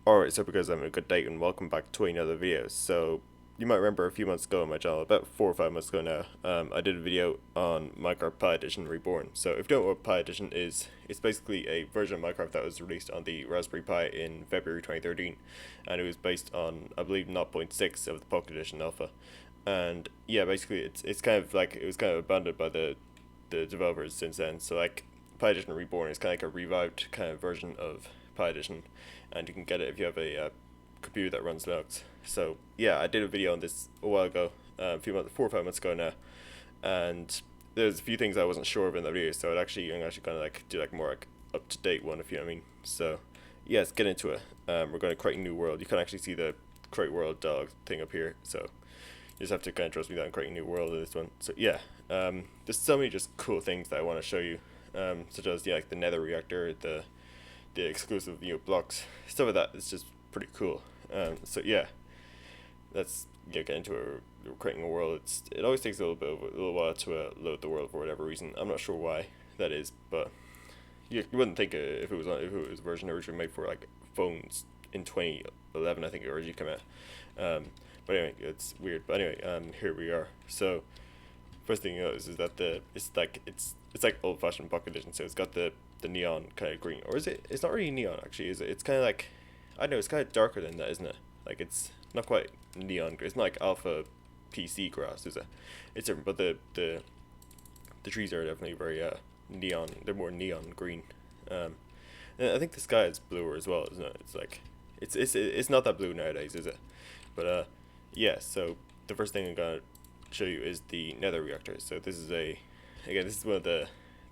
Alright, so because I'm in a good date and welcome back to another video. So you might remember a few months ago on my channel, about 4 or 5 months ago now, I did a video on Minecraft Pi Edition Reborn. So if you don't know what Pi Edition is, it's basically a version of Minecraft that was released on the Raspberry Pi in February 2013, and it was based on, I believe, 0.6 of the Pocket Edition Alpha. And yeah, basically it's kind of like it was kind of abandoned by the developers since then. So like Pi Edition Reborn is kind of like a revived kind of version of Pi Edition, and you can get it if you have a computer that runs Linux. So yeah, I did a video on this a while ago, a few months, 4 or 5 months ago now, and there's a few things I wasn't sure of in the video, so I'm actually gonna like do like more like up to date one, if you know what I mean. So yeah, let's get into it. We're gonna create a new world. You can actually see the create world dialog thing up here, so you just have to kind of trust me that I'm creating a new world in this one. So yeah, there's so many just cool things that I want to show you, such as yeah, like the Nether reactor, the exclusive blocks, stuff like that. It's just pretty cool. So yeah, let's get into it. We're creating a world. It always takes a little while to load the world for whatever reason. I'm not sure why that is, but you wouldn't think if it was a version originally made for like phones in 2011. I think it originally came out. But anyway, it's weird. But anyway, here we are. So first thing you notice is that it's like old fashioned pocket edition. So it's got the neon kind of green, or is it? It's not really neon actually, is it? It's kind of like, I don't know. It's kind of darker than that, isn't it? Like it's not quite neon. It's not like alpha PC grass, is it? It's different, but the trees are definitely very neon. They're more neon green. Um, and I think the sky is bluer as well, isn't it? It's like it's not that blue nowadays, is it? But yeah. So the first thing I'm gonna show you is the Nether reactor. So this is this is one of the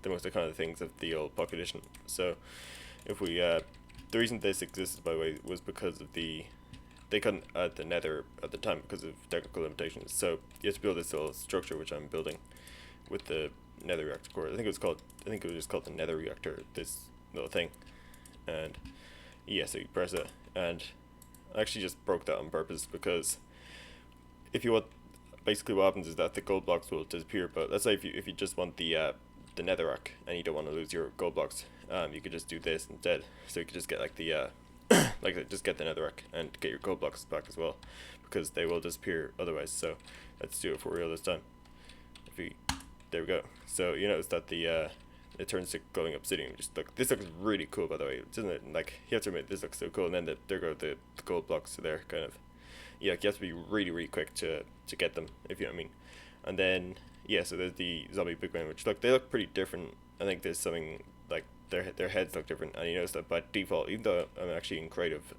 most iconic things of the old Pocket Edition. So if we the reason this existed, by the way, was because of they couldn't add the Nether at the time because of technical limitations. So you have to build this little structure, which I'm building with the Nether reactor core. I think it was just called the Nether reactor. This little thing, and yeah, so you press it, and I actually just broke that on purpose because if you want, basically what happens is that the gold blocks will disappear. But let's say if you just want the netherrack and you don't want to lose your gold blocks, you could just do this instead. So you could just get like the just get the netherrack and get your gold blocks back as well, because they will disappear otherwise. So let's do it for real this time. If we There we go. So you notice that the it turns to glowing obsidian. Just look, this looks really cool, by the way, doesn't it? Like, you have to admit, this looks so cool. And then there go the gold blocks. So they're kind of, yeah, you have to be really quick to get them, if you know what I mean. And then yeah, so there's the zombie pigmen, which look, they look pretty different. I think there's something like their heads look different, and you notice that by default, even though I'm actually in creative,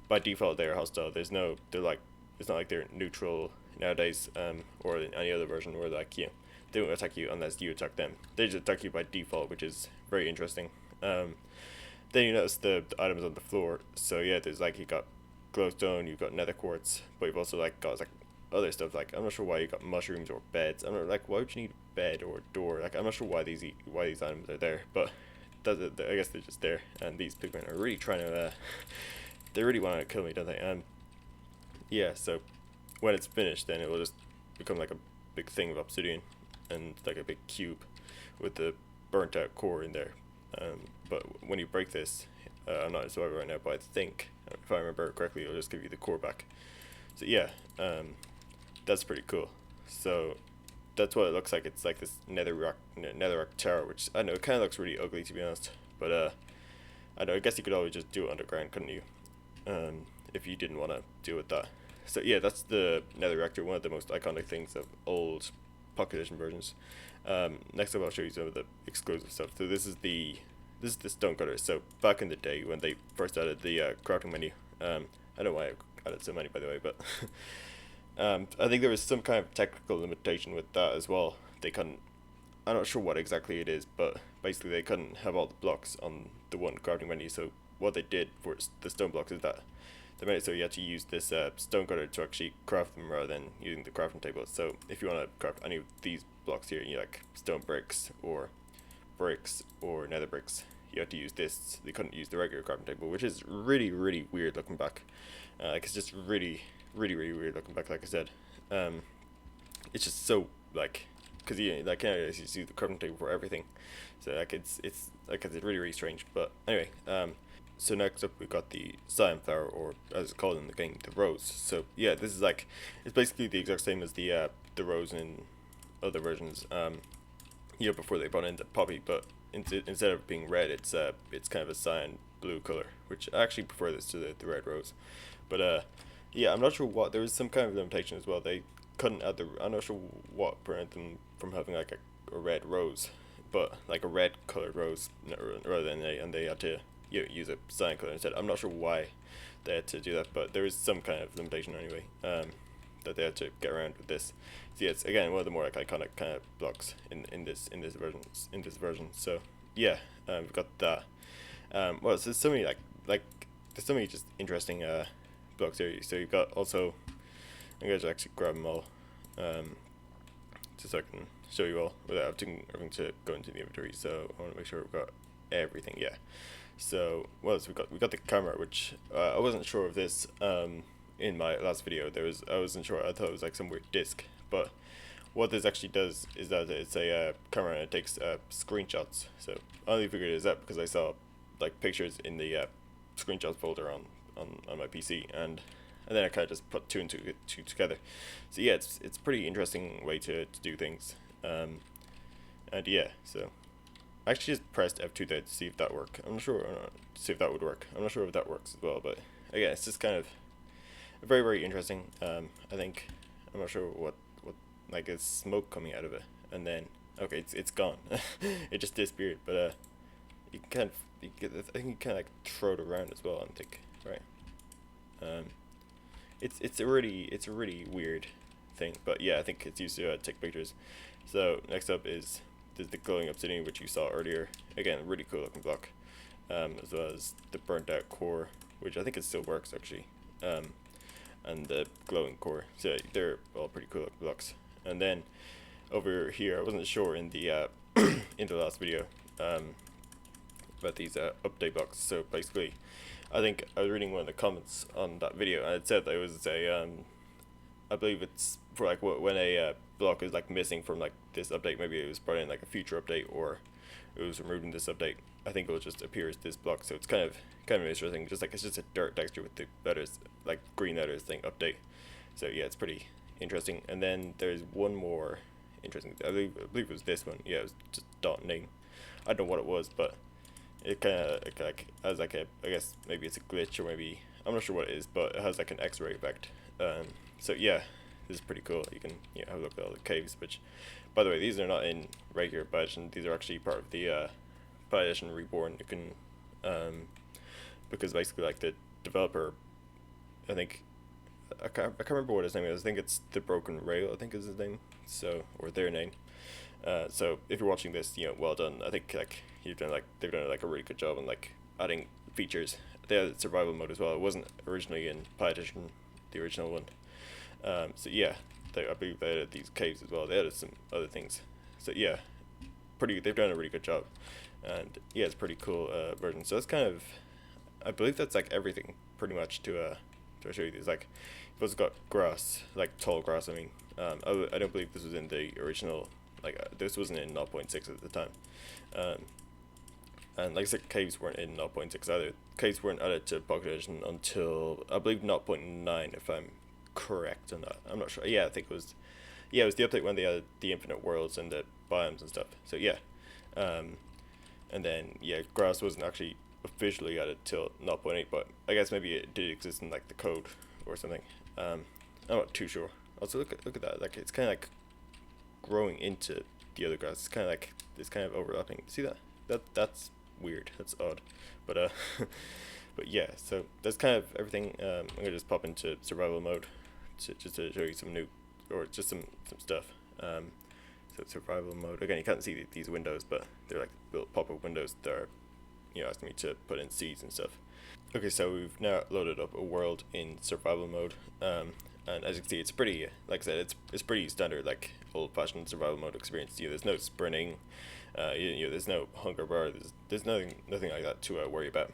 by default they're hostile. They're like, it's not like they're neutral nowadays, or in any other version where like, yeah, they won't attack you unless you attack them. They just attack you by default, which is very interesting. Then you notice the items on the floor. So yeah, there's like, you got glowstone, you've got nether quartz, but you've also like got like other stuff. Like, I'm not sure why you got mushrooms or beds. I'm not like, why would you need a bed or a door? Like, I'm not sure why these items are there, but I guess they're just there. And these pigmen are really trying to they really want to kill me, don't they? Yeah. So when it's finished, then it will just become like a big thing of obsidian and like a big cube with the burnt out core in there. But when you break this, I'm not in survival right now, but I think if I remember correctly, it'll just give you the core back. So yeah, that's pretty cool. So that's what it looks like. It's like this netherrack tower, which I know it kind of looks really ugly, to be honest. But I know, I guess you could always just do it underground, couldn't you? If you didn't want to deal with that. So yeah, that's the Nether reactor, one of the most iconic things of old Pocket Edition versions. Next up, I'll show you some of the exclusive stuff. So this is the stone cutter. So back in the day when they first added the crafting menu, I don't know why I added so many, by the way, but I think there was some kind of technical limitation with that as well. They couldn't. I'm not sure what exactly it is, but basically they couldn't have all the blocks on the one crafting menu. So what they did for the stone blocks is that they made it so you had to use this stone cutter to actually craft them rather than using the crafting table. So if you want to craft any of these blocks here, you like stone bricks or nether bricks, you have to use this. They couldn't use the regular crafting table, which is really weird looking back. Like, it's just really weird looking back. Like I said, it's just so like, because you see the crafting table for everything, so like it's really strange. But anyway, So next up we got the sunflower, or as it's called in the game, the rose. So yeah, this is like, it's basically the exact same as the rose in other versions. Before they brought in the poppy, but instead of being red, it's kind of a cyan blue color, which I actually prefer this to the red rose. But yeah, I'm not sure what, there was some kind of limitation as well. They couldn't add the, I'm not sure what prevented them from having like a red rose, but like a red colored rose rather than and they had to use a cyan color instead. I'm not sure why they had to do that, but there is some kind of limitation anyway. That they had to get around with this. So yeah, it's again one of the more like iconic kind of blocks in this version. So yeah, we've got that. Well, so there's so many like there's so many just interesting blocks here. So you've got also, I'm gonna actually grab them all, just so I can show you all without having to go into the inventory. So I want to make sure we've got everything. Yeah. So well, so we got the camera, which I wasn't sure of this. In my last video, I wasn't sure. I thought it was like some weird disc, but what this actually does is that it's a camera and it takes screenshots. So I only figured it out because I saw like pictures in the screenshots folder on my PC, and then I kind of just put two and two together. So yeah, it's pretty interesting way to do things. And yeah, so I actually just pressed F2 there to see if that worked. I'm not sure, to see if that would work. I'm not sure if that works as well, but again, it's just kind of very, very interesting. I think, I'm not sure what like, it's smoke coming out of it, and then okay, it's gone. It just disappeared. But you can kind of, I think you kind of like throw it around as well, I think, right? It's a really weird thing, but yeah, I think it's used to take pictures. So next up is the glowing obsidian, which you saw earlier. Again, really cool looking block, as well as the burnt out core, which I think it still works actually. And the glowing core. So they're all pretty cool blocks. And then over here, I wasn't sure in the in the last video about these update blocks. So basically, I think I was reading one of the comments on that video, and it said that it was a I believe it's for like when a block is like missing from like this update. Maybe it was brought in like a future update, or it was removed in this update. I think it will just appear as this block. So it's kind of interesting. Just like, it's just a dirt texture with the letters, like green letters thing, update. So yeah, it's pretty interesting. And then there's one more interesting. I believe it was this one. Yeah, it was just dot name. I don't know what it was, but it kind of like has like a, I guess maybe it's a glitch, or maybe, I'm not sure what it is, but it has like an X-ray effect. So yeah, this is pretty cool. You can have a look at all the caves, which, by the way, these are not in regular Pi Edition. These are actually part of the Pi Edition Reborn. You can because basically like the developer, I think, I can't remember what his name is. I think it's the Broken Rail, I think is his name. So, or their name. So if you're watching this, well done. I think like they've done like a really good job on like adding features. They had survival mode as well. It wasn't originally in Pi Edition, the original one. So yeah, I believe they added these caves as well. They added some other things. So yeah, they've done a really good job. And yeah, it's a pretty cool version. So it's kind of, I believe that's like everything pretty much to show you these. Like, you've also got grass, like tall grass. I mean, I don't believe this was in the original. Like, this wasn't in 0.6 at the time. And like I said, caves weren't in 0.6 either. Caves weren't added to Pocket Edition until I believe 0.9, if I'm correct on that. I'm not sure. Yeah, I think it was. Yeah, it was the update when they added the infinite worlds and the biomes and stuff. So yeah. And then yeah, grass wasn't actually officially added till 0.8, but I guess maybe it did exist in like the code or something. I'm not too sure. Also, look at that. Like, it's kind of like growing into the other grass. It's kind of overlapping. See that? That's weird. That's odd. But but yeah. So that's kind of everything. I'm gonna just pop into survival mode just to show you some new, or just some stuff. So survival mode, again, you can't see these windows, but they're like little pop-up windows that are, asking me to put in seeds and stuff. Okay, so we've now loaded up a world in survival mode, and as you can see, it's pretty, like I said, it's pretty standard, like old-fashioned survival mode experience. There's no sprinting, there's no hunger bar, there's nothing like that to worry about.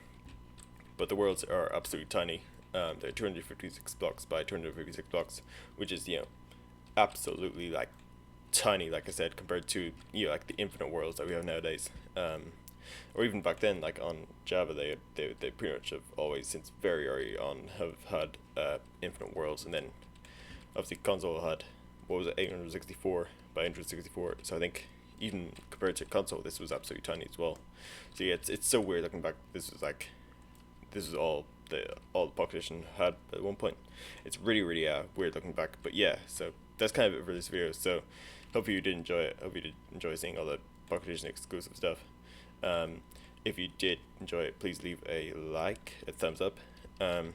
But the worlds are absolutely tiny. They're 256 blocks by 256 blocks, which is absolutely like tiny, like I said, compared to like the infinite worlds that we have nowadays. or even back then, like on Java, they pretty much have always, since very early on, have had infinite worlds. And then obviously console had, what was it, 864 by 864. So I think even compared to console, this was absolutely tiny as well. So yeah, it's so weird looking back. This is all the population had at one point. It's really weird looking back. But yeah, so that's kind of it for this video. So hopefully you did enjoy it. Hope you did enjoy seeing all the population exclusive stuff. If you did enjoy it, please leave a like, a thumbs up. And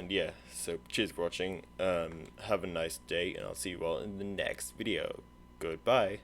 yeah, so cheers for watching. Have a nice day, and I'll see you all in the next video. Goodbye.